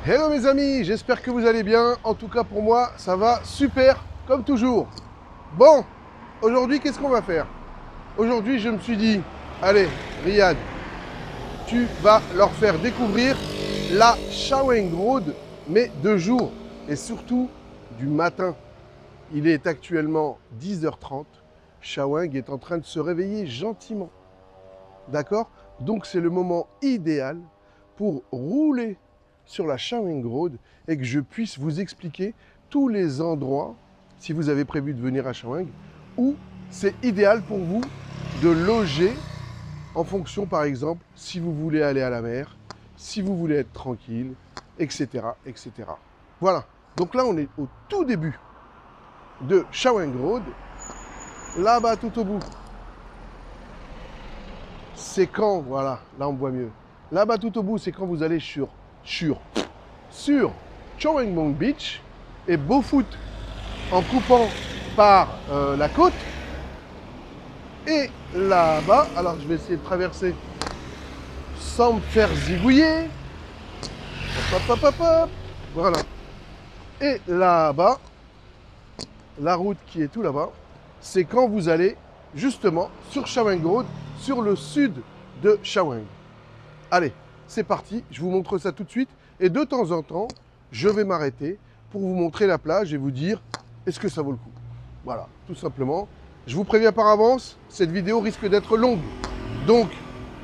Hello mes amis, j'espère que vous allez bien. En tout cas pour moi, ça va super, comme toujours. Bon, aujourd'hui, qu'est-ce qu'on va faire? Aujourd'hui, je me suis dit, allez, Riyad, tu vas leur faire découvrir la Chaweng Road, mais de jour et surtout du matin. Il est actuellement 10h30. Chaweng est en train de se réveiller gentiment. D'accord? Donc c'est le moment idéal pour rouler sur la Chaweng Road et que je puisse vous expliquer tous les endroits, si vous avez prévu de venir à Chaweng, où c'est idéal pour vous de loger en fonction, par exemple, si vous voulez aller à la mer, si vous voulez être tranquille, etc., etc. Voilà. Donc là, on est au tout début de Chaweng Road, là-bas tout au bout. C'est quand, voilà, là on me voit mieux. Là-bas tout au bout, c'est quand vous allez sur Chaweng Mong Beach et Beaufoot en coupant par la côte. Et là-bas, alors je vais essayer de traverser sans me faire zigouiller. Hop, hop, hop, hop, voilà. Et là-bas, la route qui est tout là-bas, c'est quand vous allez justement sur Chaweng Road, sur le sud de Chaweng. Allez, c'est parti, je vous montre ça tout de suite. Et de temps en temps, je vais m'arrêter pour vous montrer la plage et vous dire est-ce que ça vaut le coup. Voilà, tout simplement. Je vous préviens par avance, cette vidéo risque d'être longue. Donc,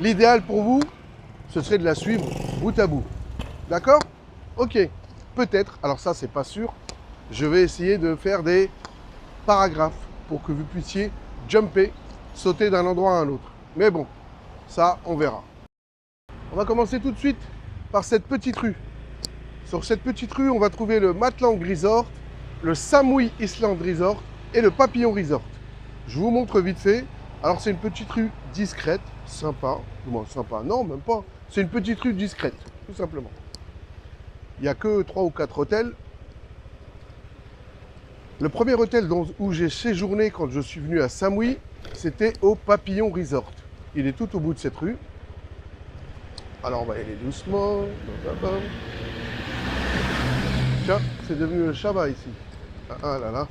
l'idéal pour vous, ce serait de la suivre bout à bout. D'accord? Ok, peut-être, alors ça c'est pas sûr, je vais essayer de faire des paragraphes pour que vous puissiez jumper, sauter d'un endroit à un autre. Mais bon, ça on verra. On va commencer tout de suite par cette petite rue. Sur cette petite rue, on va trouver le Matlang Resort, le Samui Island Resort et le Papillon Resort. Je vous montre vite fait. Alors c'est une petite rue discrète, sympa. Bon, sympa, non, même pas. C'est une petite rue discrète, tout simplement. Il n'y a que 3 ou 4 hôtels. Le premier hôtel où j'ai séjourné quand je suis venu à Samui, c'était au Papillon Resort. Il est tout au bout de cette rue. Alors on va y aller doucement. Tiens, c'est devenu le Shabbat ici. Ah là là.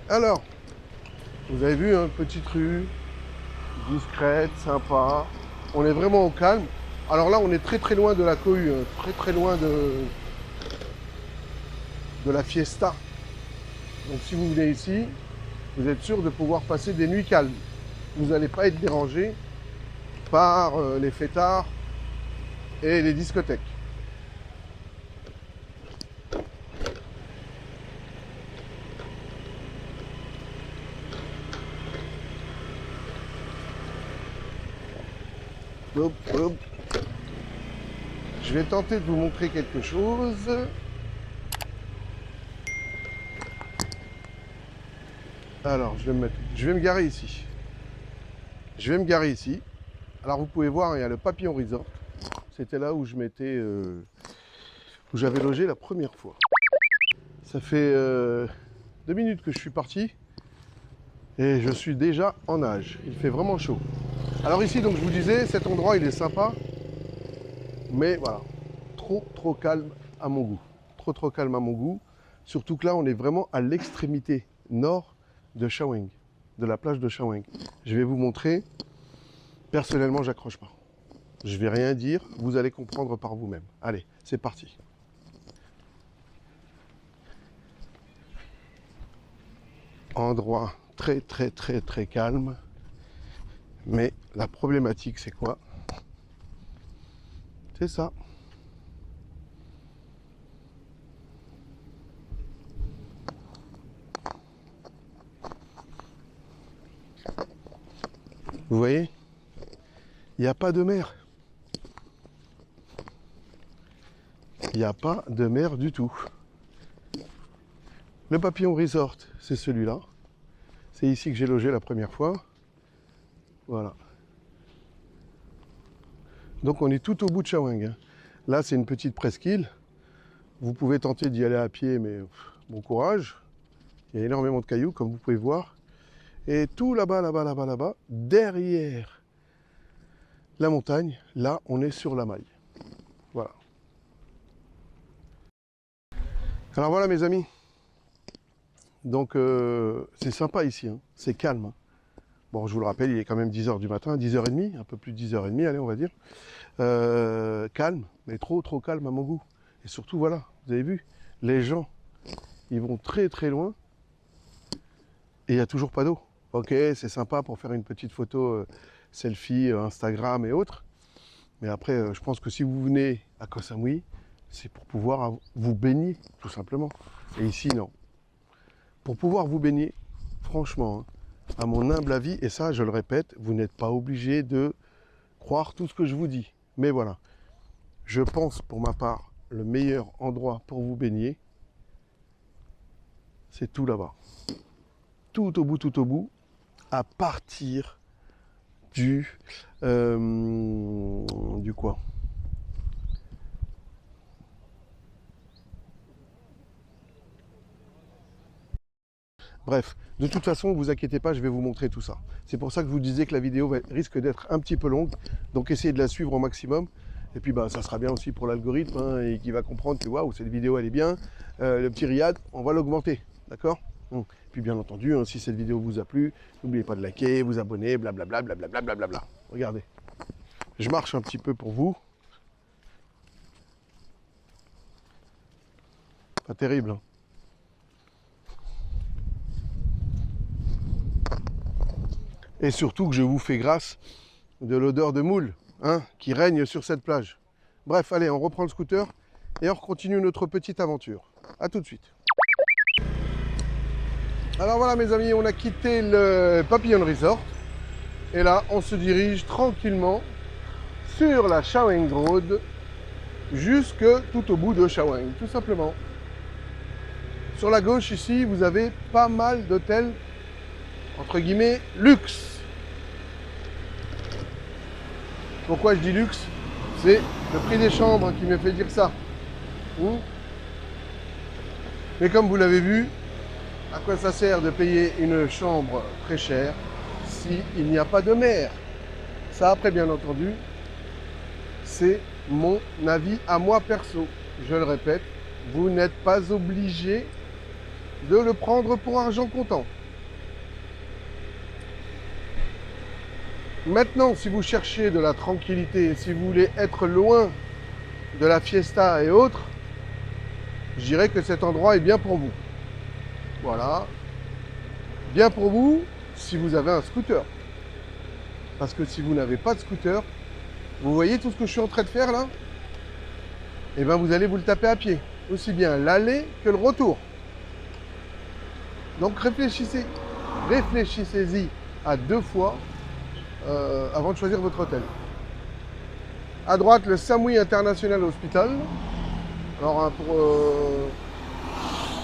Alors, vous avez vu, hein, petite rue, discrète, sympa. On est vraiment au calme. Alors là, on est très très loin de la cohue, hein, très très loin de la fiesta. Donc si vous venez ici, vous êtes sûr de pouvoir passer des nuits calmes. Vous n'allez pas être dérangé par les fêtards et les discothèques. Hop, hop. Je vais tenter de vous montrer quelque chose. Alors, je vais me garer ici. Je vais me garer ici. Alors, vous pouvez voir, il y a le Papillon Resort. C'était là où où j'avais logé la première fois. Ça fait 2 minutes que je suis parti et je suis déjà en nage. Il fait vraiment chaud. Alors ici, donc je vous disais, cet endroit, il est sympa, mais voilà, trop calme à mon goût. Trop calme à mon goût. Surtout que là, on est vraiment à l'extrémité nord de Chaweng, de la plage de Chaweng. Je vais vous montrer. Personnellement, j'accroche pas. Je vais rien dire, vous allez comprendre par vous-même. Allez, c'est parti. Endroit très calme. Mais la problématique, c'est quoi? C'est ça. Vous voyez? Il n'y a pas de mer. Il n'y a pas de mer du tout. Le Papillon Resort, c'est celui-là. C'est ici que j'ai logé la première fois. Voilà. Donc on est tout au bout de Chaweng, hein. Là, c'est une petite presqu'île. Vous pouvez tenter d'y aller à pied, mais bon courage. Il y a énormément de cailloux, comme vous pouvez voir. Et tout là-bas, derrière la montagne, là, on est sur la maille. Voilà. Alors voilà mes amis. Donc c'est sympa ici, hein. C'est calme. Hein. Bon, je vous le rappelle, il est quand même 10h du matin, 10h30, un peu plus de 10h30, allez, on va dire. Calme, mais trop calme à mon goût. Et surtout, voilà, vous avez vu, les gens, ils vont très loin et il n'y a toujours pas d'eau. Ok, c'est sympa pour faire une petite photo selfie, Instagram et autres. Mais après, je pense que si vous venez à Koh Samui, c'est pour pouvoir vous baigner, tout simplement. Et ici, non. Pour pouvoir vous baigner, franchement, hein, à mon humble avis, et ça, je le répète, vous n'êtes pas obligé de croire tout ce que je vous dis. Mais voilà, je pense pour ma part, le meilleur endroit pour vous baigner, c'est tout là-bas. Tout au bout, à partir du quoi? Bref, de toute façon, ne vous inquiétez pas, je vais vous montrer tout ça. C'est pour ça que je vous disais que la vidéo risque d'être un petit peu longue, donc essayez de la suivre au maximum. Et puis bah, ça sera bien aussi pour l'algorithme, hein, et qui va comprendre que waouh, cette vidéo elle est bien. Le petit Riyad, on va l'augmenter, d'accord? Puis bien entendu, hein, si cette vidéo vous a plu, n'oubliez pas de liker, vous abonner, blablabla, blablabla, blablabla. Regardez, je marche un petit peu pour vous. Pas terrible, hein. Et surtout que je vous fais grâce de l'odeur de moule, hein, qui règne sur cette plage. Bref, allez, on reprend le scooter et on continue notre petite aventure. A tout de suite. Alors voilà mes amis, on a quitté le Papillon Resort. Et là, on se dirige tranquillement sur la Chaweng Road jusque tout au bout de Chaweng, tout simplement. Sur la gauche ici, vous avez pas mal d'hôtels, entre guillemets, luxe. Pourquoi je dis luxe? C'est le prix des chambres qui me fait dire ça. Mais comme vous l'avez vu, à quoi ça sert de payer une chambre très chère s'il n'y a pas de mer? Ça, après, bien entendu, c'est mon avis à moi perso. Je le répète, vous n'êtes pas obligé de le prendre pour argent comptant. Maintenant, si vous cherchez de la tranquillité, si vous voulez être loin de la fiesta et autres, je dirais que cet endroit est bien pour vous. Voilà. Bien pour vous si vous avez un scooter. Parce que si vous n'avez pas de scooter, vous voyez tout ce que je suis en train de faire là? Eh bien, vous allez vous le taper à pied. Aussi bien l'aller que le retour. Donc réfléchissez. Réfléchissez-y à 2 fois avant de choisir votre hôtel. À droite, le Samui International Hospital. Alors,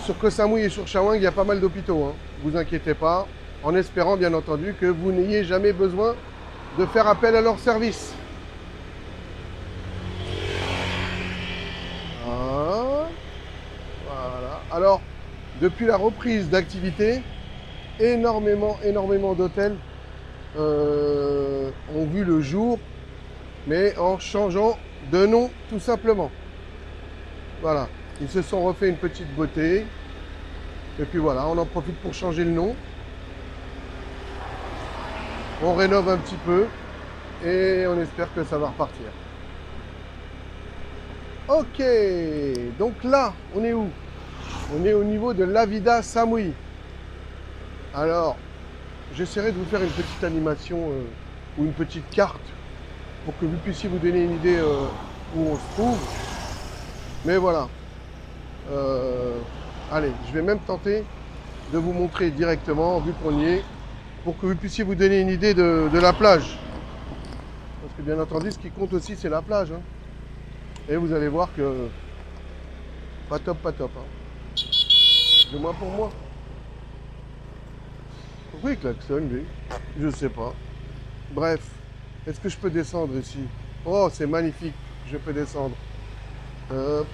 sur Koh Samui et sur Chaweng, il y a pas mal d'hôpitaux. Hein. Vous inquiétez pas, en espérant bien entendu que vous n'ayez jamais besoin de faire appel à leur service. Voilà. Alors, depuis la reprise d'activité, énormément d'hôtels ont vu le jour, mais en changeant de nom tout simplement. Voilà, ils se sont refait une petite beauté, et puis voilà, on en profite pour changer le nom. On rénove un petit peu, et on espère que ça va repartir. Ok, donc là, on est où? On est au niveau de l'Avida Samui. Alors, j'essaierai de vous faire une petite animation ou une petite carte pour que vous puissiez vous donner une idée où on se trouve. Mais voilà. Allez, je vais même tenter de vous montrer directement, vu qu'on y est, pour que vous puissiez vous donner une idée de la plage. Parce que bien entendu, ce qui compte aussi, c'est la plage. Hein. Et vous allez voir que pas top. Hein. Du moins pour moi. Pourquoi il klaxonne, lui? Je sais pas. Bref, est-ce que je peux descendre ici? Oh, c'est magnifique, je peux descendre. Vous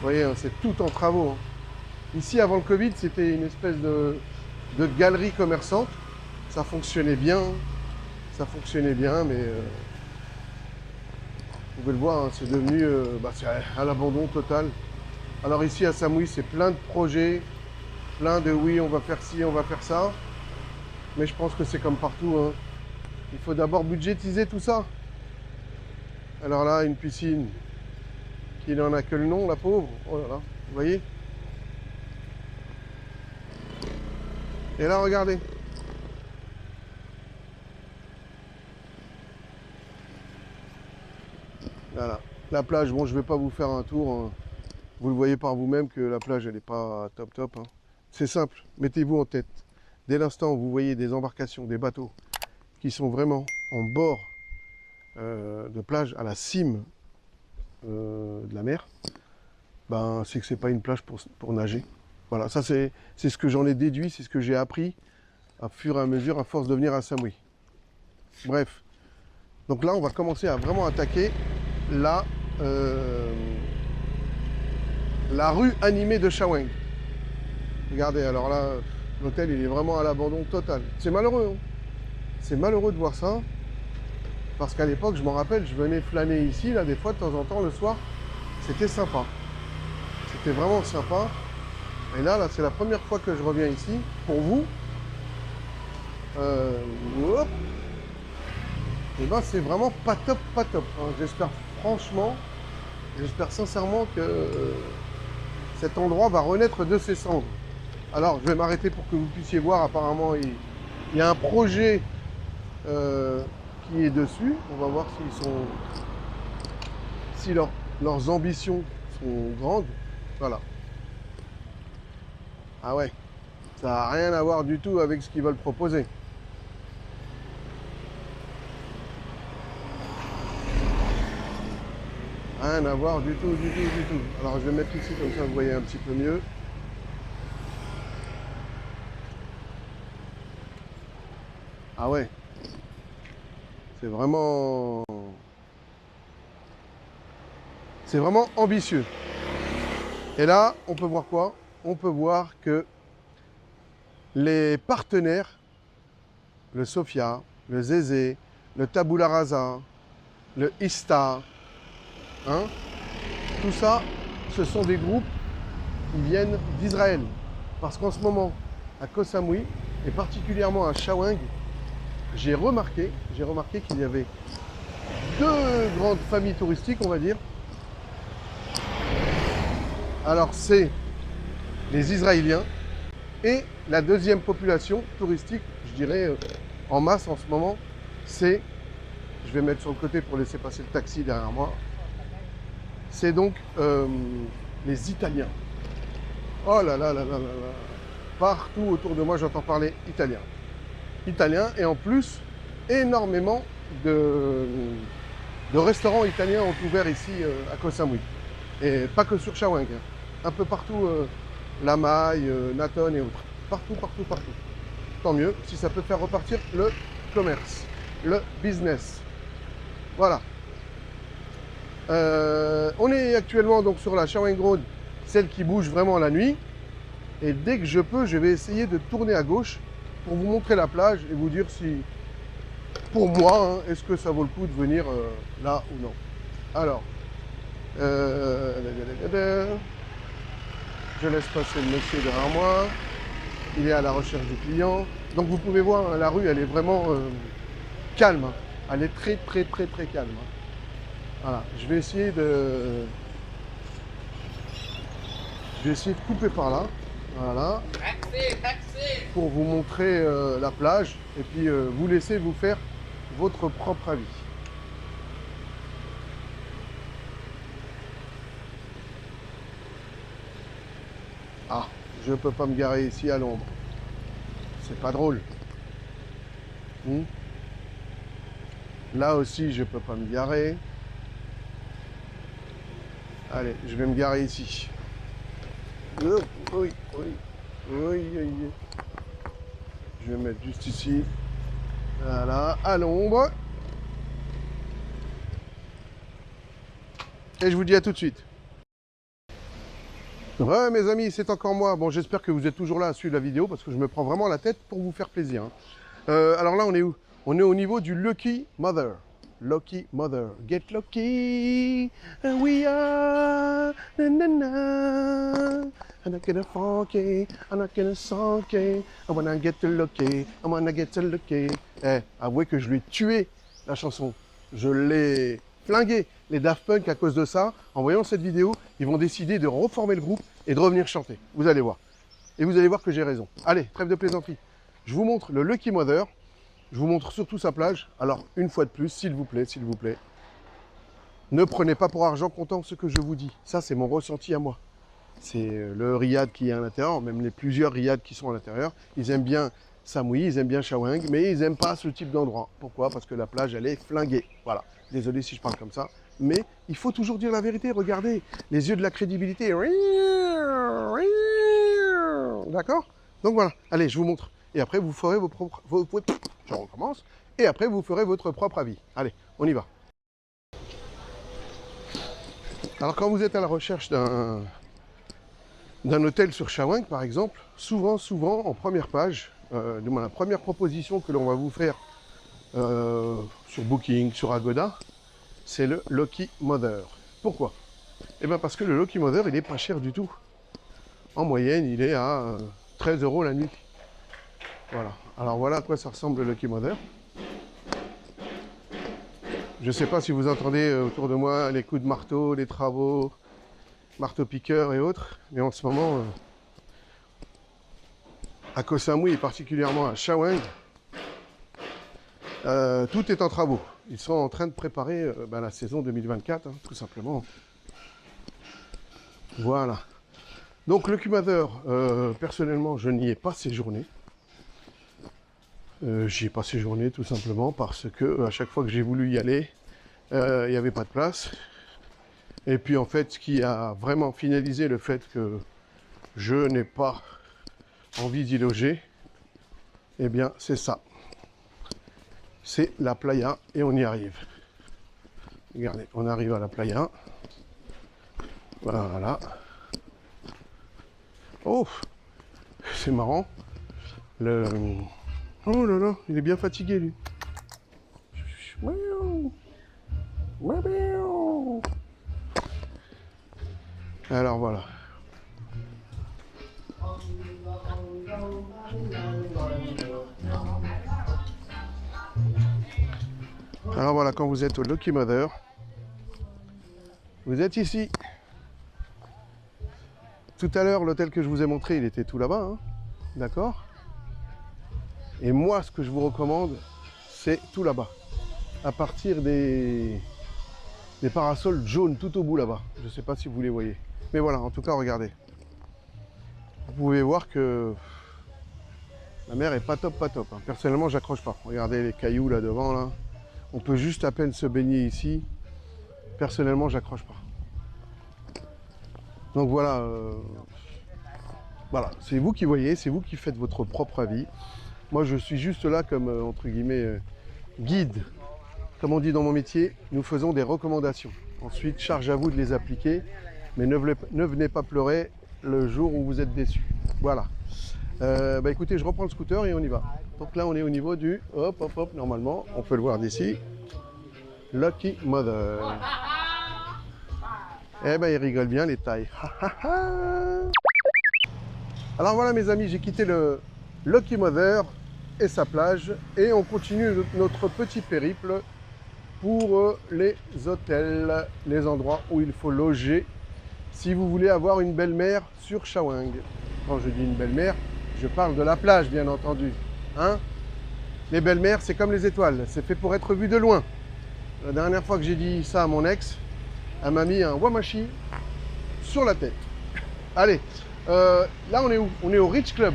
voyez, hein, c'est tout en travaux. Hein. Ici, avant le Covid, c'était une espèce de galerie commerçante. Ça fonctionnait bien, mais Vous pouvez le voir, hein, c'est devenu c'est à l'abandon total. Alors ici à Samui, c'est plein de projets, plein de oui, on va faire ci, on va faire ça. Mais je pense que c'est comme partout, hein. Il faut d'abord budgétiser tout ça. Alors là, une piscine qui n'en a que le nom, la pauvre. Oh là là, vous voyez? Et là, regardez. Voilà. La plage, bon, je ne vais pas vous faire un tour, hein. Vous le voyez par vous-même que la plage, elle n'est pas top top, hein. C'est simple, mettez-vous en tête. Dès l'instant où vous voyez des embarcations, des bateaux qui sont vraiment en bord de plage, à la cime de la mer, ben, c'est que c'est pas une plage pour nager. Voilà, ça c'est ce que j'en ai déduit, c'est ce que j'ai appris à fur et à mesure, à force de venir à Samui. Bref, donc là on va commencer à vraiment attaquer la rue animée de Shaweng. Regardez, alors là, l'hôtel il est vraiment à l'abandon total. C'est malheureux, hein. C'est malheureux de voir ça. Parce qu'à l'époque, je m'en rappelle, je venais flâner ici, là, des fois, de temps en temps, le soir. C'était sympa. C'était vraiment sympa. Et là, c'est la première fois que je reviens ici, pour vous. Et ben, c'est vraiment pas top, hein. J'espère franchement, j'espère sincèrement que cet endroit va renaître de ses cendres. Alors, je vais m'arrêter pour que vous puissiez voir. Apparemment, il y a un projet qui est dessus. On va voir si leurs ambitions sont grandes. Voilà. Ah ouais, ça n'a rien à voir du tout avec ce qu'ils veulent proposer. Rien à voir du tout. Alors je vais mettre ici comme ça vous voyez un petit peu mieux. Ah ouais. C'est vraiment ambitieux. Et là, on peut voir quoi? On peut voir que les partenaires, le Sofia, le Zézé, le Tabula Rasa, le Ista, hein, tout ça, ce sont des groupes qui viennent d'Israël. Parce qu'en ce moment, à Koh Samui, et particulièrement à Shaweng, j'ai remarqué qu'il y avait deux grandes familles touristiques, on va dire. Alors c'est les Israéliens et la deuxième population touristique, je dirais en masse en ce moment, c'est, je vais mettre sur le côté pour laisser passer le taxi derrière moi, c'est donc les Italiens. Oh là là là là là là. Partout autour de moi j'entends parler italien. Et en plus, énormément de restaurants italiens ont ouvert ici à Koh Samui. Et pas que sur Shaweng, hein. Un peu partout, La Maille, Naton et autres. Partout. Tant mieux, si ça peut faire repartir le commerce, le business. Voilà. On est actuellement donc sur la Shaweng Road, celle qui bouge vraiment la nuit. Et dès que je peux, je vais essayer de tourner à gauche pour vous montrer la plage et vous dire si, pour moi, hein, est-ce que ça vaut le coup de venir là ou non. Alors, je laisse passer le monsieur derrière moi. Il est à la recherche du client. Donc vous pouvez voir, hein, la rue, elle est vraiment calme. Hein. Elle est très calme. Hein. Voilà, je vais essayer de couper par là. Voilà. Pour vous montrer la plage et puis vous laisser vous faire votre propre avis. Ah, je ne peux pas me garer ici à l'ombre. C'est pas drôle. Là aussi, je ne peux pas me garer. Allez, je vais me garer ici. Oui. Je vais mettre juste ici. Voilà, à l'ombre. Et je vous dis à tout de suite. Ouais, mes amis, c'est encore moi. Bon, j'espère que vous êtes toujours là à suivre la vidéo parce que je me prends vraiment la tête pour vous faire plaisir. Hein. Alors là, on est où? On est au niveau du Lucky Mother. Lucky Mother. Get lucky, and we are, na na na. I'm not gonna funky, I'm not gonna sonky. I wanna get lucky, I wanna get lucky. Eh, avouez que je lui ai tué la chanson. Je l'ai flingué, les Daft Punk, à cause de ça. En voyant cette vidéo, ils vont décider de reformer le groupe et de revenir chanter. Vous allez voir. Et vous allez voir que j'ai raison. Allez, trêve de plaisanterie. Je vous montre le Lucky Mother. Je vous montre surtout sa plage. Alors, une fois de plus, s'il vous plaît, ne prenez pas pour argent comptant ce que je vous dis. Ça, c'est mon ressenti à moi. C'est le riad qui est à l'intérieur, même les plusieurs riads qui sont à l'intérieur. Ils aiment bien Samui, ils aiment bien Shawang, mais ils n'aiment pas ce type d'endroit. Pourquoi? Parce que la plage, elle est flinguée. Voilà. Désolé si je parle comme ça. Mais il faut toujours dire la vérité. Regardez, les yeux de la crédibilité. D'accord? Donc voilà. Allez, je vous montre. Et après, vous ferez vos propres... Je recommence. Et après, vous ferez votre propre avis. Allez, on y va. Alors, quand vous êtes à la recherche d'un hôtel sur Shawang, par exemple, souvent, en première page, la première proposition que l'on va vous faire sur Booking, sur Agoda, c'est le Lucky Mother. Pourquoi? Eh bien, parce que le Lucky Mother, il n'est pas cher du tout. En moyenne, il est à 13 € la nuit. Voilà. Alors voilà à quoi ça ressemble le Lucky Mother. Je ne sais pas si vous entendez autour de moi les coups de marteau, les travaux, marteau-piqueur et autres, mais en ce moment, à Koh Samui et particulièrement à Shawang, tout est en travaux. Ils sont en train de préparer la saison 2024, hein, tout simplement. Voilà. Donc le Lucky Mother, personnellement, je n'y ai pas séjourné. J'y ai pas séjourné tout simplement parce que à chaque fois que j'ai voulu y aller, il n'y avait pas de place. Et puis en fait, ce qui a vraiment finalisé le fait que je n'ai pas envie d'y loger, eh bien c'est ça. C'est la playa et on y arrive. Regardez, on arrive à la playa. Voilà. Oh, c'est marrant. Oh là là, il est bien fatigué lui. Alors voilà. Alors voilà, quand vous êtes au Lucky Mother, vous êtes ici. Tout à l'heure, l'hôtel que je vous ai montré, il était tout là-bas, hein, d'accord? Et moi, ce que je vous recommande, c'est tout là-bas. À partir des parasols jaunes tout au bout là-bas. Je ne sais pas si vous les voyez. Mais voilà, en tout cas, regardez. Vous pouvez voir que la mer est pas top, hein. Personnellement, j'accroche pas. Regardez les cailloux là devant, là. On peut juste à peine se baigner ici. Personnellement, j'accroche pas. Donc voilà. Voilà, c'est vous qui voyez, c'est vous qui faites votre propre avis. Moi, je suis juste là comme, entre guillemets, guide. Comme on dit dans mon métier, nous faisons des recommandations. Ensuite, charge à vous de les appliquer, mais ne venez pas pleurer le jour où vous êtes déçus. Voilà. Écoutez, je reprends le scooter et on y va. Donc là, on est au niveau du... Hop, normalement, on peut le voir d'ici. Lucky Mother. Eh ben, ils rigolent bien, les tailles. Alors voilà, mes amis, j'ai quitté le Lucky Mother et sa plage et on continue notre petit périple pour les hôtels, les endroits où il faut loger si vous voulez avoir une belle mer sur Shawang. Quand je dis une belle mer, je parle de la plage, bien entendu. Hein? Les belles mers, c'est comme les étoiles, c'est fait pour être vu de loin. La dernière fois que j'ai dit ça à mon ex, elle m'a mis un wamashi sur la tête. Allez, là on est où? On est au Rich Club.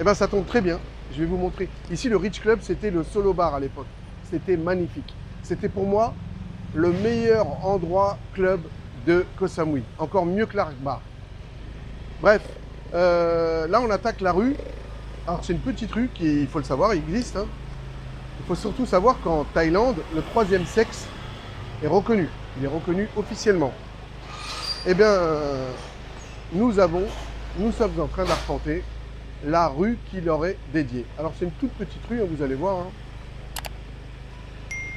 Eh bien ça tombe très bien, je vais vous montrer. Ici le Rich Club, c'était le solo bar à l'époque. C'était magnifique. C'était pour moi le meilleur endroit club de Koh Samui. Encore mieux que l'Arc Bar. Bref, là on attaque la rue. Alors c'est une petite rue qui, il faut le savoir, existe. Hein. Il faut surtout savoir qu'en Thaïlande, le troisième sexe est reconnu. Il est reconnu officiellement. Eh bien, nous sommes en train d'arpenter la rue qui leur est dédiée. Alors c'est une toute petite rue, hein, vous allez voir. Hein.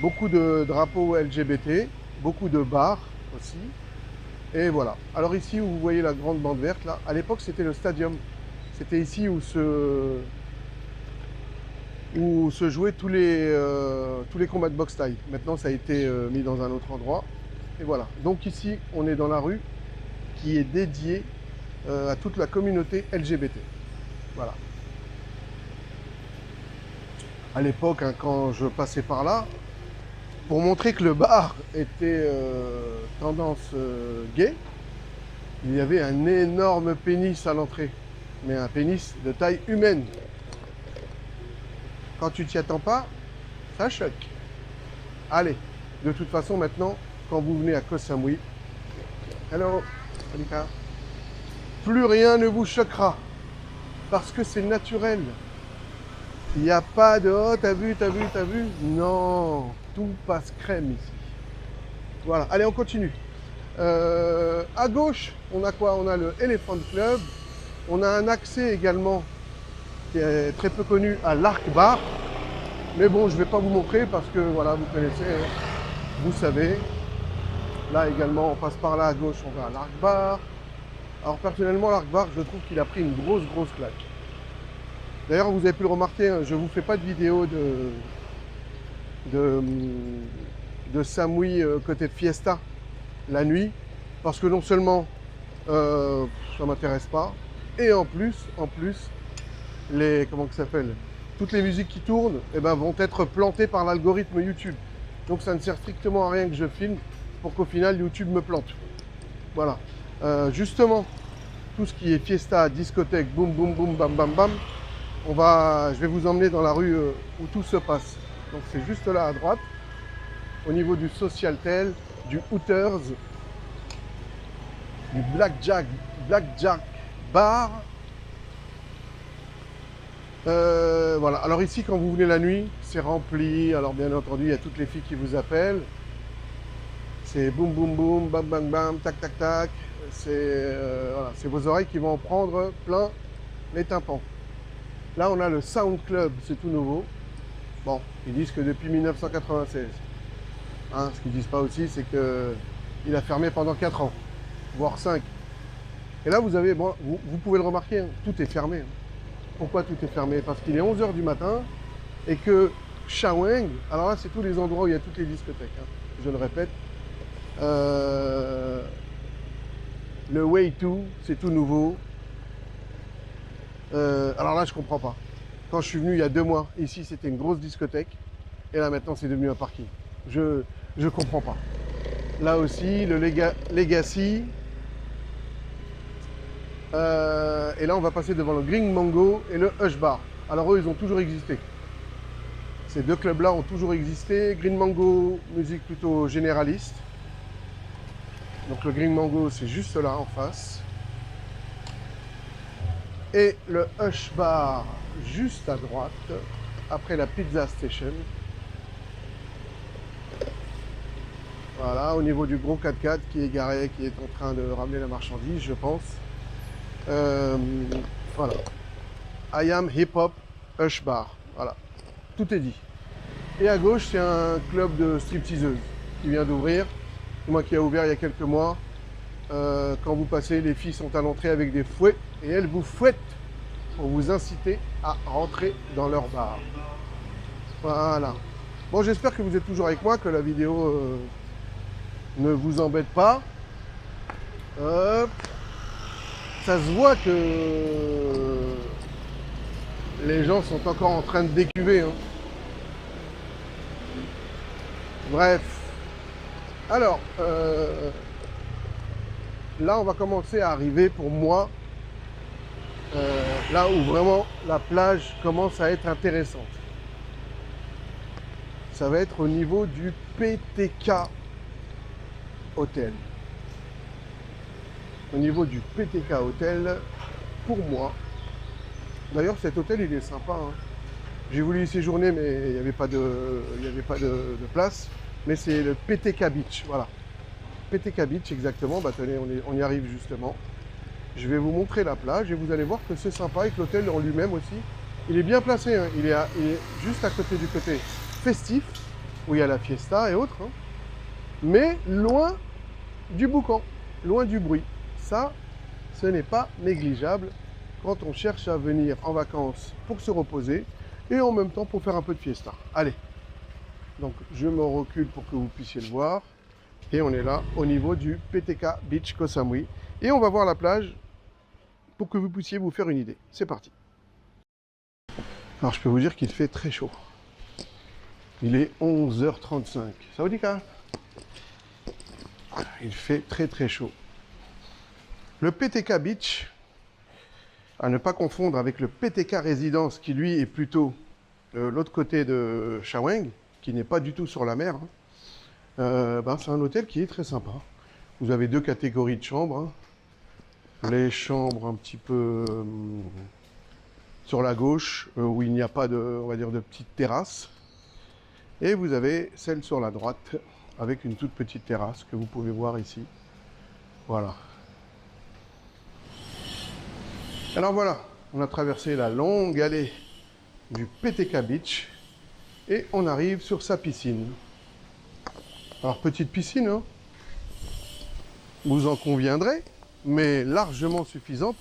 Beaucoup de drapeaux LGBT, beaucoup de bars aussi. Et voilà. Alors ici, vous voyez la grande bande verte, là. À l'époque, c'était le stadium. C'était ici où se jouaient tous les combats de boxe thaï. Maintenant, ça a été mis dans un autre endroit. Et voilà. Donc ici, on est dans la rue qui est dédiée à toute la communauté LGBT. Voilà. À l'époque, hein, quand je passais par là, pour montrer que le bar était tendance gay, il y avait un énorme pénis à l'entrée. Mais un pénis de taille humaine. Quand tu t'y attends pas, ça choque. Allez, de toute façon, maintenant, quand vous venez à Koh Samui, hello, Monica, plus rien ne vous choquera. Parce que c'est naturel. Il n'y a pas de oh, t'as vu. Non, tout passe crème ici. Voilà, allez, on continue. À gauche, on a quoi? On a le Elephant Club. On a un accès également qui est très peu connu à l'Arc Bar. Mais bon, je ne vais pas vous montrer parce que voilà, vous connaissez, hein, vous savez. Là également, on passe par là à gauche, on va à l'Arc Bar. Alors personnellement, l'Arc Bar, je trouve qu'il a pris une grosse claque. D'ailleurs, vous avez pu le remarquer, hein, je ne vous fais pas de vidéo de Samui côté de Fiesta la nuit, parce que non seulement ça ne m'intéresse pas, et en plus, comment que ça s'appelle, toutes les musiques qui tournent vont être plantées par l'algorithme YouTube. Donc ça ne sert strictement à rien que je filme pour qu'au final YouTube me plante. Voilà. Justement, tout ce qui est fiesta, discothèque, boum boum boum, bam bam bam, je vais vous emmener dans la rue où tout se passe. Donc c'est juste là à droite, au niveau du Socialtel, du Hooters, du Blackjack Bar. Voilà. Alors ici, quand vous venez la nuit, c'est rempli. Alors bien entendu, il y a toutes les filles qui vous appellent. C'est boum boum boum, bam bam bam, tac tac tac. C'est voilà, c'est vos oreilles qui vont en prendre plein les tympans. Là, on a le Sound Club, c'est tout nouveau. Bon, ils disent que depuis 1996. Hein, ce qu'ils disent pas aussi, c'est qu'il a fermé pendant 4 ans, voire 5. Et là, vous avez, bon, vous pouvez le remarquer, hein, tout est fermé. Hein. Pourquoi tout est fermé? Parce qu'il est 11 h du matin et que Shaweng, alors là, c'est tous les endroits où il y a toutes les discothèques, hein, je le répète. Le Way 2, c'est tout nouveau. Alors là, je comprends pas. Quand je suis venu il y a 2 mois, ici, c'était une grosse discothèque. Et là, maintenant, c'est devenu un parking. Je comprends pas. Là aussi, le Legacy. Et là, on va passer devant le Green Mango et le Hush Bar. Alors eux, ils ont toujours existé. Ces 2 clubs-là ont toujours existé. Green Mango, musique plutôt généraliste. Donc le Green Mango, c'est juste là, en face. Et le Hush Bar, juste à droite, après la Pizza Station. Voilà, au niveau du gros 4x4 qui est garé, qui est en train de ramener la marchandise, je pense. Voilà. I Am Hip Hop Hush Bar. Voilà. Tout est dit. Et à gauche, c'est un club de stripteaseuses qui vient d'ouvrir. Moi qui a ouvert il y a quelques mois. Quand vous passez, les filles sont à l'entrée avec des fouets et elles vous fouettent pour vous inciter à rentrer dans leur bar. Voilà. Bon, j'espère que vous êtes toujours avec moi, que la vidéo ne vous embête pas. Hop. Ça se voit que les gens sont encore en train de décuver. Hein. Bref. Alors, là, on va commencer à arriver pour moi, là où vraiment la plage commence à être intéressante. Ça va être au niveau du PTK Hotel. Au niveau du PTK Hotel, pour moi, d'ailleurs cet hôtel il est sympa. Hein. J'ai voulu y séjourner mais il n'y avait pas de place. Mais c'est le PTK Beach, voilà. PTK Beach exactement, bah tenez, on y arrive justement. Je vais vous montrer la plage et vous allez voir que c'est sympa et que l'hôtel en lui-même aussi, il est bien placé. Hein. Il est juste à côté du côté festif où il y a la fiesta et autres, hein, mais loin du boucan, loin du bruit. Ça, ce n'est pas négligeable quand on cherche à venir en vacances pour se reposer et en même temps pour faire un peu de fiesta. Allez, donc je me recule pour que vous puissiez le voir. Et on est là au niveau du PTK Beach Koh Samui. Et on va voir la plage pour que vous puissiez vous faire une idée. C'est parti. Alors je peux vous dire qu'il fait très chaud. Il est 11h35. Ça vous dit quoi? Il fait très très chaud. Le PTK Beach, à ne pas confondre avec le PTK Résidence qui lui est plutôt de l'autre côté de Chaweng, qui n'est pas du tout sur la mer. C'est un hôtel qui est très sympa. Vous avez deux catégories de chambres. Hein. Les chambres un petit peu sur la gauche, où il n'y a pas de, on va dire, de petite terrasse. Et vous avez celle sur la droite, avec une toute petite terrasse que vous pouvez voir ici. Voilà. Alors voilà, on a traversé la longue allée du PTK Beach et on arrive sur sa piscine. Alors petite piscine, hein, vous en conviendrez, mais largement suffisante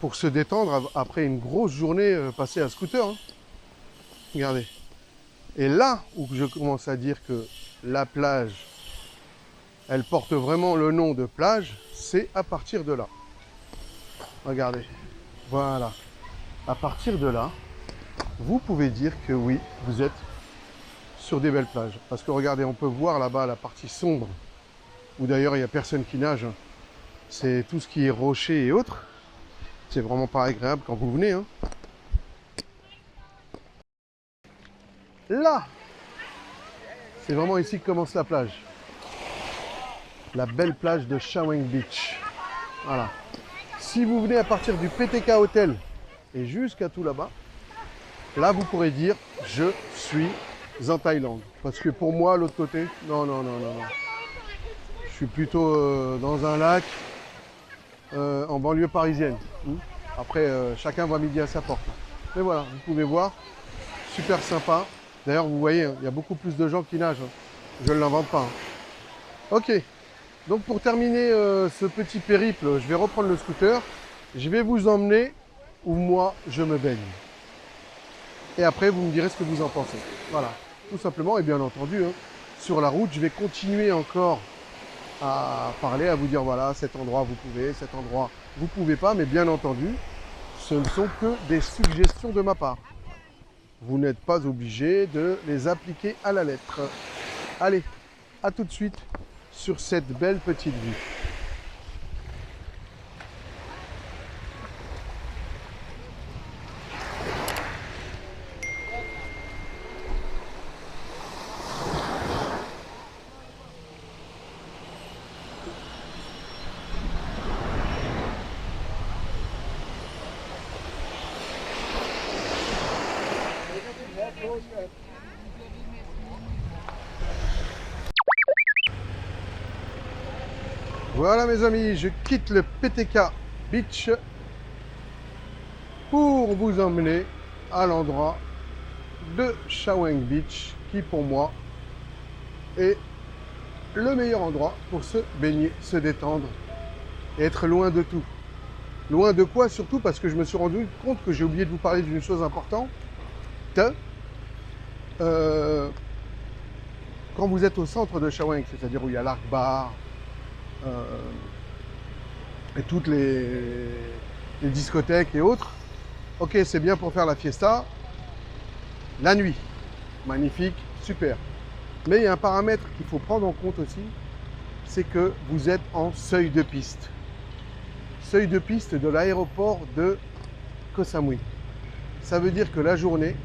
pour se détendre après une grosse journée passée à scooter. Hein. Regardez. Et là où je commence à dire que la plage, elle porte vraiment le nom de plage, c'est à partir de là. Regardez. Voilà. À partir de là, vous pouvez dire que oui, vous êtes sur des belles plages. Parce que regardez, on peut voir là-bas la partie sombre, où d'ailleurs il n'y a personne qui nage. Hein. C'est tout ce qui est rocher et autres. C'est vraiment pas agréable quand vous venez. Hein. Là, c'est vraiment ici que commence la plage. La belle plage de Chaweng Beach. Voilà. Si vous venez à partir du PTK Hotel et jusqu'à tout là-bas, là vous pourrez dire je suis en Thaïlande. Parce que pour moi, l'autre côté, non. Je suis plutôt dans un lac en banlieue parisienne. Après, chacun voit midi à sa porte. Mais voilà, vous pouvez voir, super sympa. D'ailleurs, vous voyez, il y a beaucoup plus de gens qui nagent. Je ne l'invente pas. Ok. Donc pour terminer ce petit périple, je vais reprendre le scooter. Je vais vous emmener où moi je me baigne. Et après vous me direz ce que vous en pensez. Voilà, tout simplement. Et bien entendu, hein, sur la route, je vais continuer encore à parler, à vous dire voilà, cet endroit vous pouvez, cet endroit vous pouvez pas. Mais bien entendu, ce ne sont que des suggestions de ma part. Vous n'êtes pas obligé de les appliquer à la lettre. Allez, à tout de suite sur cette belle petite vue. Voilà mes amis, je quitte le PTK Beach pour vous emmener à l'endroit de Chaweng Beach qui pour moi est le meilleur endroit pour se baigner, se détendre et être loin de tout. Loin de quoi surtout parce que je me suis rendu compte que j'ai oublié de vous parler d'une chose importante. Quand vous êtes au centre de Chaweng, c'est-à-dire où il y a l'Arc Bar, et toutes les discothèques et autres, ok, c'est bien pour faire la fiesta, la nuit, magnifique, super. Mais il y a un paramètre qu'il faut prendre en compte aussi, c'est que vous êtes en seuil de piste. Seuil de piste de l'aéroport de Koh Samui. Ça veut dire que la journée,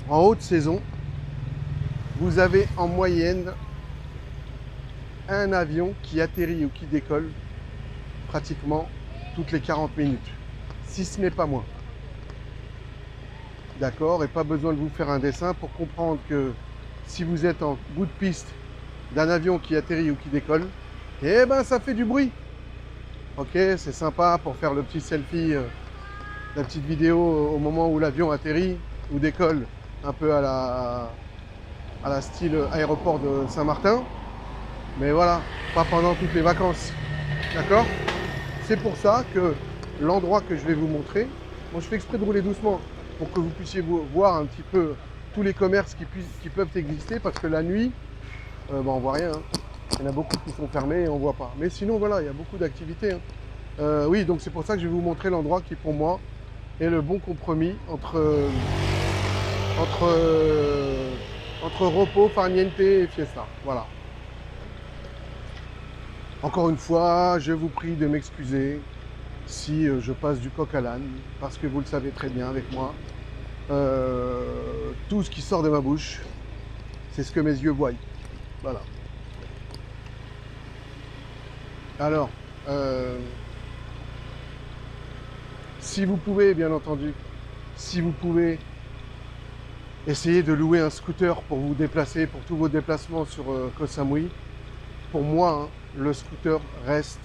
en haute saison, vous avez en moyenne un avion qui atterrit ou qui décolle pratiquement toutes les 40 minutes, si ce n'est pas moins. D'accord? Et pas besoin de vous faire un dessin pour comprendre que si vous êtes en bout de piste d'un avion qui atterrit ou qui décolle, eh ben ça fait du bruit. Ok, c'est sympa pour faire le petit selfie, la petite vidéo au moment où l'avion atterrit ou décolle, un peu à à la style aéroport de Saint-Martin. Mais voilà, pas pendant toutes les vacances. D'accord? C'est pour ça que l'endroit que je vais vous montrer, bon, je fais exprès de rouler doucement pour que vous puissiez voir un petit peu tous les commerces qui peuvent exister, parce que la nuit, on ne voit rien. Hein. Il y en a beaucoup qui sont fermés et on ne voit pas. Mais sinon, voilà, il y a beaucoup d'activités. Hein. Oui, donc c'est pour ça que je vais vous montrer l'endroit qui, pour moi, est le bon compromis entre repos, farniente et fiesta. Voilà. Encore une fois, je vous prie de m'excuser si je passe du coq à l'âne, parce que vous le savez très bien avec moi, tout ce qui sort de ma bouche, c'est ce que mes yeux voient. Voilà. Alors, si vous pouvez, bien entendu, si vous pouvez essayer de louer un scooter pour vous déplacer, pour tous vos déplacements sur Koh Samui, pour moi, hein, le scooter reste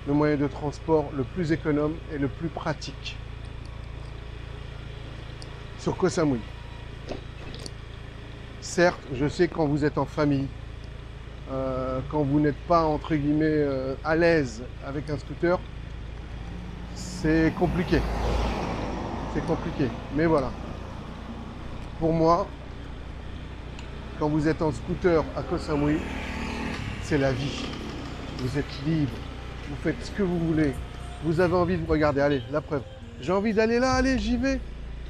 le moyen de transport le plus économe et le plus pratique sur Koh Samui. Certes, je sais quand vous êtes en famille, quand vous n'êtes pas entre guillemets à l'aise avec un scooter, c'est compliqué. C'est compliqué. Mais voilà. Pour moi, quand vous êtes en scooter à Koh Samui, c'est la vie. Vous êtes libre. Vous faites ce que vous voulez. Vous avez envie de regarder. Allez, la preuve. J'ai envie d'aller là, allez, j'y vais.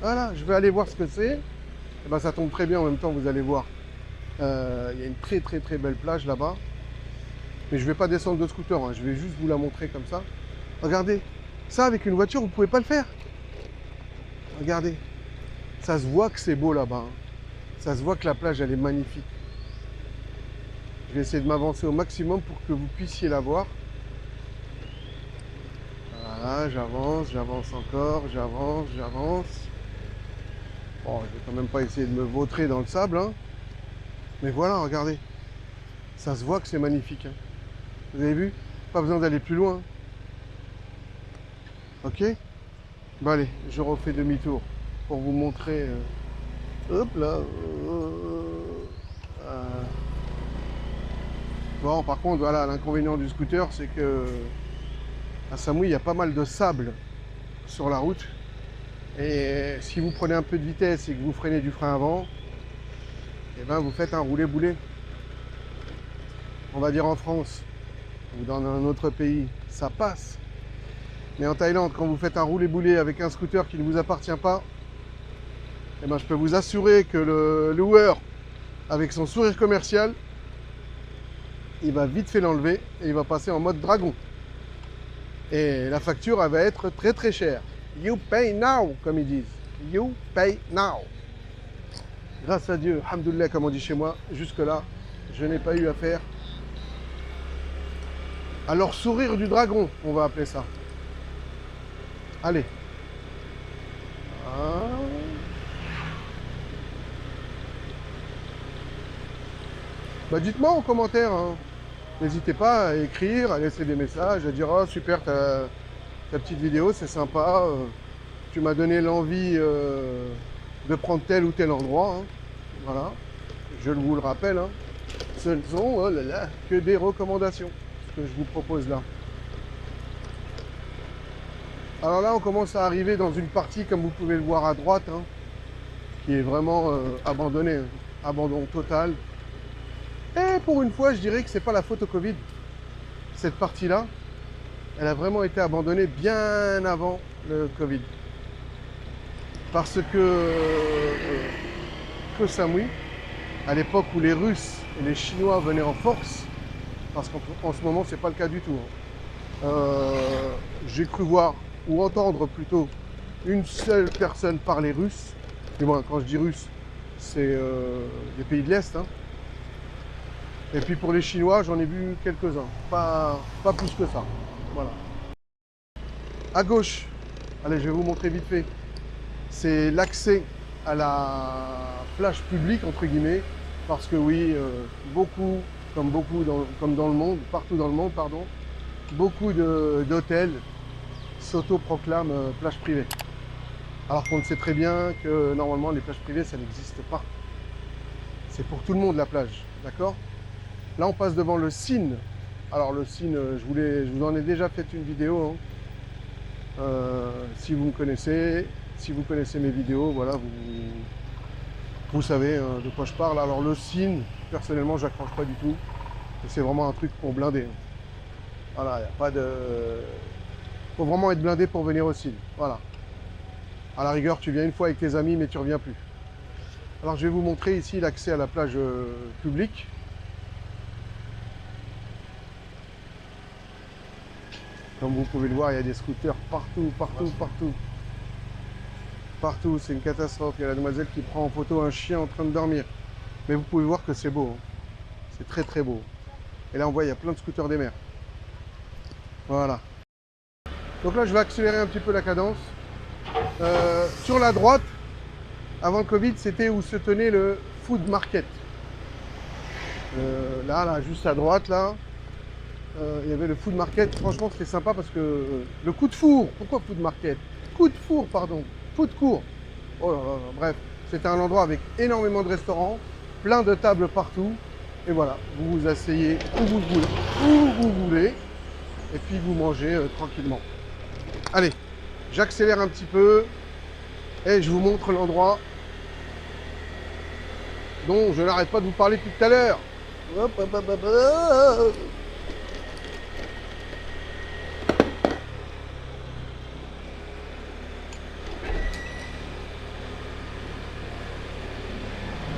Voilà, je vais aller voir ce que c'est. Et ben, ça tombe très bien en même temps, vous allez voir. Il y a une très très très belle plage là-bas. Mais je ne vais pas descendre de scooter, hein. Je vais juste vous la montrer comme ça. Regardez, ça avec une voiture, vous ne pouvez pas le faire. Regardez, ça se voit que c'est beau là-bas. Hein. Ça se voit que la plage, elle est magnifique. Je vais essayer de m'avancer au maximum pour que vous puissiez la voir. Voilà, j'avance encore, j'avance. Bon, je vais quand même pas essayer de me vautrer dans le sable, hein. Mais voilà, regardez. Ça se voit que c'est magnifique. Hein. Vous avez vu? Pas besoin d'aller plus loin. Ok? Bon allez, je refais demi-tour pour vous montrer. Hop là. Bon, par contre, voilà, l'inconvénient du scooter, c'est que à Samui, il y a pas mal de sable sur la route. Et si vous prenez un peu de vitesse et que vous freinez du frein avant, et ben vous faites un roulé-boulé. On va dire en France ou dans un autre pays, ça passe. Mais en Thaïlande, quand vous faites un roulé-boulé avec un scooter qui ne vous appartient pas, et ben je peux vous assurer que le loueur, avec son sourire commercial, il va vite fait l'enlever et il va passer en mode dragon. Et la facture, elle va être très très chère. You pay now, comme ils disent. You pay now. Grâce à Dieu, alhamdoulilah, comme on dit chez moi, jusque-là, je n'ai pas eu affaire. Alors, sourire du dragon, on va appeler ça. Allez. Ah. Bah, dites-moi en commentaire. Hein. N'hésitez pas à écrire, à laisser des messages, à dire « Oh, super, ta petite vidéo, c'est sympa. Tu m'as donné l'envie de prendre tel ou tel endroit. Hein. » Voilà. Je vous le rappelle, hein. Ce ne sont oh là là, que des recommandations que je vous propose là. Alors là, on commence à arriver dans une partie, comme vous pouvez le voir à droite, hein, qui est vraiment abandonnée. Hein. Abandon total. Et pour une fois, je dirais que c'est pas la faute au Covid. Cette partie-là, elle a vraiment été abandonnée bien avant le Covid. Parce que Koh Samui, à l'époque où les Russes et les Chinois venaient en force, parce qu'en ce moment, c'est pas le cas du tout. Hein. J'ai cru voir, ou entendre plutôt, une seule personne parler russe. Et bon, quand je dis russe, c'est des pays de l'Est. Hein. Et puis pour les Chinois, j'en ai vu quelques-uns. Pas plus que ça. Voilà. À gauche, allez, je vais vous montrer vite fait. C'est l'accès à la plage publique, entre guillemets. Parce que oui, comme dans le monde, partout dans le monde, pardon, beaucoup d'hôtels s'auto-proclament plage privée. Alors qu'on sait très bien que normalement les plages privées, ça n'existe pas. C'est pour tout le monde la plage, d'accord? Là, on passe devant le Cine. Alors le Cine, je vous en ai déjà fait une vidéo. Hein. Si vous me connaissez, si vous connaissez mes vidéos, voilà, vous savez de quoi je parle. Alors le Cine, personnellement, j'accroche pas du tout. C'est vraiment un truc pour blinder. Hein. Voilà, il n'y a pas de... Faut vraiment être blindé pour venir au Cine. Voilà. À la rigueur, tu viens une fois avec tes amis, mais tu reviens plus. Alors je vais vous montrer ici l'accès à la plage publique. Comme vous pouvez le voir, il y a des scooters partout, partout, partout. Partout, c'est une catastrophe. Il y a la demoiselle qui prend en photo un chien en train de dormir. Mais vous pouvez voir que c'est beau. Hein. C'est très très beau. Et là, on voit, il y a plein de scooters des mers. Voilà. Donc là, je vais accélérer un petit peu la cadence. Sur la droite, avant le Covid, c'était où se tenait le food market. Là, juste à droite, là, il y avait le food market. Franchement, c'était sympa parce que le coup de four. Pourquoi food market? Coup de four, pardon. Food court. Oh là là, bref, c'était un endroit avec énormément de restaurants, plein de tables partout. Et voilà, vous vous asseyez où vous voulez, et puis vous mangez tranquillement. Allez, j'accélère un petit peu et je vous montre l'endroit dont je n'arrête pas de vous parler depuis tout à l'heure. Hop, hop, hop, hop, hop.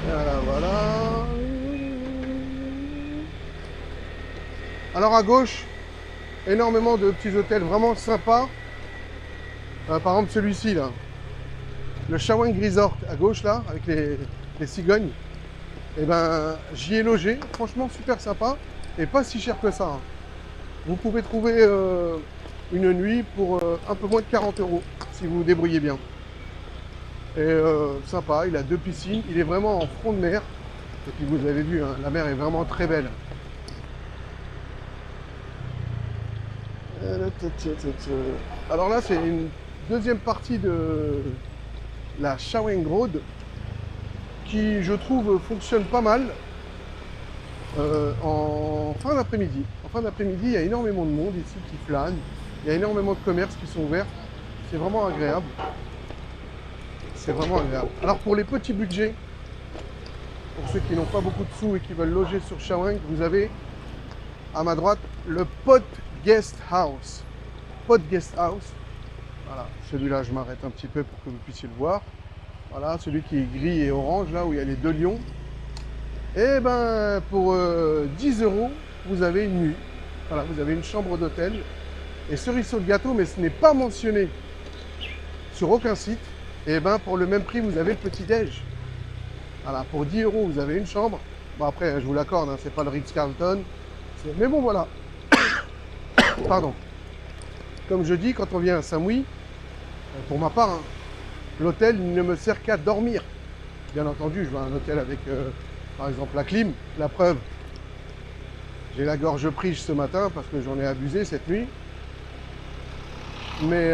Voilà, voilà. Alors à gauche, énormément de petits hôtels vraiment sympas. Par exemple celui-ci là, le Shawang Resort à gauche là, avec les cigognes. Et ben j'y ai logé, franchement super sympa et pas si cher que ça. Hein. Vous pouvez trouver une nuit pour un peu moins de 40 € si vous vous débrouillez bien. Et sympa, il a 2 piscines, il est vraiment en front de mer. Et puis vous avez vu, hein, la mer est vraiment très belle. Alors là, c'est une deuxième partie de la Shawang Road qui, je trouve, fonctionne pas mal en fin d'après-midi. En fin d'après-midi, il y a énormément de monde ici qui flâne. Il y a énormément de commerces qui sont ouverts. C'est vraiment agréable. C'est vraiment agréable. Alors pour les petits budgets, pour ceux qui n'ont pas beaucoup de sous et qui veulent loger sur Shawang, vous avez à ma droite le Pot Guest House. Pot Guest House. Voilà, celui-là, je m'arrête un petit peu pour que vous puissiez le voir. Voilà, celui qui est gris et orange, là où il y a les 2 lions. Et ben, pour 10 €, vous avez une nuit. Voilà, vous avez une chambre d'hôtel. Et cerise sur le gâteau, mais ce n'est pas mentionné sur aucun site. Et ben, pour le même prix, vous avez le petit-déj. Voilà, pour 10 €, vous avez une chambre. Bon, après, je vous l'accorde, hein, c'est pas le Ritz-Carlton. Mais bon, voilà. Pardon. Comme je dis, quand on vient à Samui, pour ma part, hein, l'hôtel ne me sert qu'à dormir. Bien entendu, je veux un hôtel avec, par exemple, la clim. La preuve, j'ai la gorge prise ce matin parce que j'en ai abusé cette nuit. Mais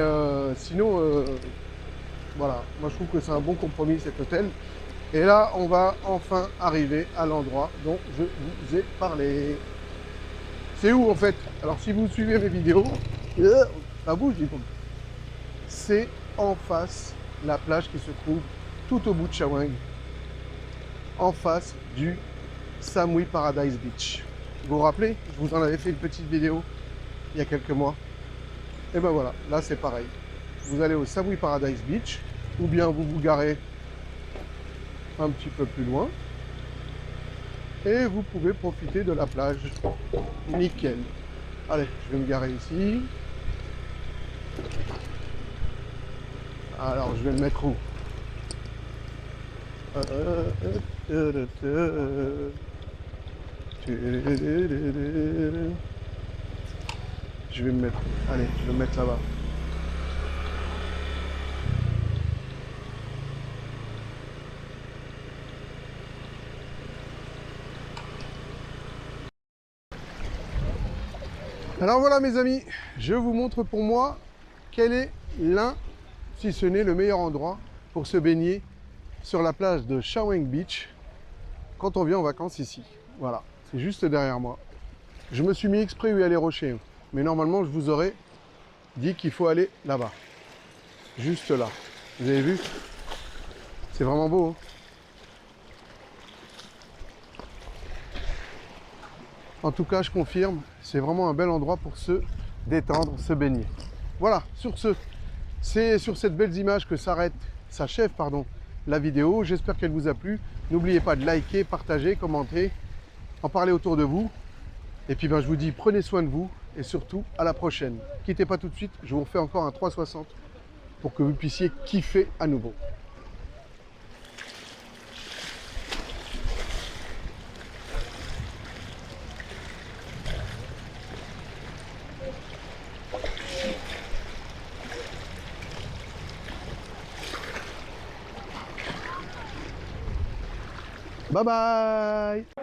sinon, voilà, moi je trouve que c'est un bon compromis cet hôtel. Et là, on va enfin arriver à l'endroit dont je vous ai parlé. C'est où en fait? Alors si vous suivez mes vidéos, ça bouge, dis donc. C'est en face la plage qui se trouve tout au bout de Shawang, en face du Samui Paradise Beach. Vous vous rappelez? Je vous en avais fait une petite vidéo il y a quelques mois. Et ben voilà, là c'est pareil. Vous allez au Samui Paradise Beach, ou bien vous vous garez un petit peu plus loin, et vous pouvez profiter de la plage. Nickel. Allez, je vais me garer ici. Alors, je vais me mettre où? Je vais me mettre... Allez, je vais me mettre là-bas. Alors voilà mes amis, je vous montre pour moi quel est l'un, si ce n'est le meilleur endroit pour se baigner sur la plage de Shawang Beach. quand on vient en vacances ici. Voilà, c'est juste derrière moi. Je me suis mis exprès où il y a les rochers, mais normalement je vous aurais dit qu'il faut aller là-bas. Juste là. Vous avez vu? C'est vraiment beau. Hein, en tout cas, je confirme, c'est vraiment un bel endroit pour se détendre, se baigner. Voilà, sur ce, c'est sur cette belle image que s'achève la vidéo. J'espère qu'elle vous a plu. N'oubliez pas de liker, partager, commenter, en parler autour de vous. Et puis je vous dis, prenez soin de vous et surtout à la prochaine. Quittez pas tout de suite, je vous refais encore un 360 pour que vous puissiez kiffer à nouveau. Bye bye!